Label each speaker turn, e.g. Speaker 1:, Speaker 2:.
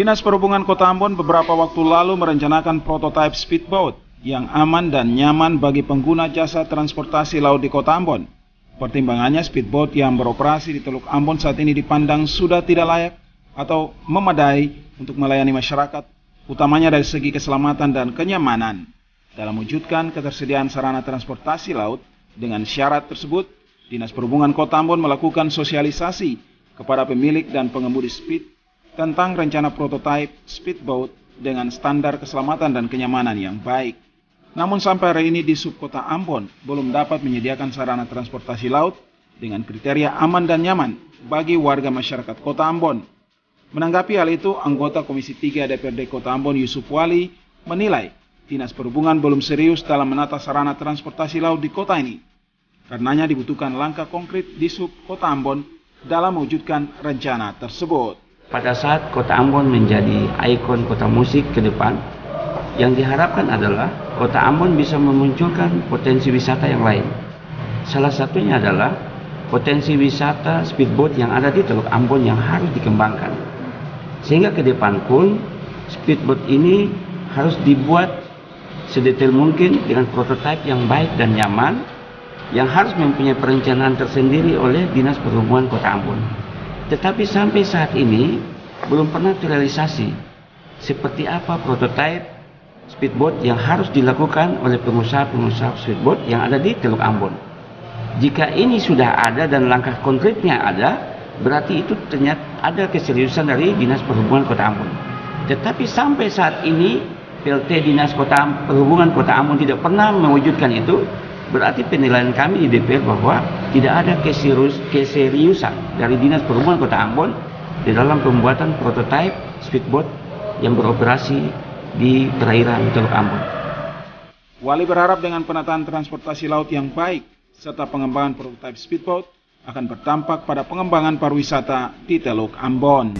Speaker 1: Dinas Perhubungan Kota Ambon beberapa waktu lalu merencanakan prototipe speedboat yang aman dan nyaman bagi pengguna jasa transportasi laut di Kota Ambon. Pertimbangannya speedboat yang beroperasi di Teluk Ambon saat ini dipandang sudah tidak layak atau memadai untuk melayani masyarakat, utamanya dari segi keselamatan dan kenyamanan. Dalam mewujudkan ketersediaan sarana transportasi laut, dengan syarat tersebut, Dinas Perhubungan Kota Ambon melakukan sosialisasi kepada pemilik dan pengemudi speed tentang rencana prototipe speedboat dengan standar keselamatan dan kenyamanan yang baik. Namun sampai hari ini di Subkota Ambon belum dapat menyediakan sarana transportasi laut dengan kriteria aman dan nyaman bagi warga masyarakat Kota Ambon. Menanggapi hal itu, anggota Komisi 3 DPRD Kota Ambon Yusuf Wali menilai Dinas Perhubungan belum serius dalam menata sarana transportasi laut di kota ini. Karenanya dibutuhkan langkah konkret di Subkota Ambon dalam mewujudkan rencana tersebut.
Speaker 2: Pada saat Kota Ambon menjadi ikon kota musik ke depan, yang diharapkan adalah Kota Ambon bisa memunculkan potensi wisata yang lain. Salah satunya adalah potensi wisata speedboat yang ada di Teluk Ambon yang harus dikembangkan. Sehingga ke depan pun speedboat ini harus dibuat sedetail mungkin dengan prototipe yang baik dan nyaman, yang harus mempunyai perencanaan tersendiri oleh Dinas Perhubungan Kota Ambon. Tetapi sampai saat ini belum pernah terrealisasi seperti apa prototipe speedboat yang harus dilakukan oleh pengusaha-pengusaha speedboat yang ada di Teluk Ambon. Jika ini sudah ada dan langkah konkretnya ada, berarti itu ternyata ada keseriusan dari Dinas Perhubungan Kota Ambon. Tetapi sampai saat ini PLT Dinas Perhubungan Kota Ambon tidak pernah mewujudkan itu. Berarti penilaian kami di DPR bahwa tidak ada keseriusan dari Dinas Perhubungan Kota Ambon di dalam pembuatan prototipe speedboat yang beroperasi di perairan Teluk Ambon.
Speaker 1: Wali berharap dengan penataan transportasi laut yang baik serta pengembangan prototipe speedboat akan berdampak pada pengembangan pariwisata di Teluk Ambon.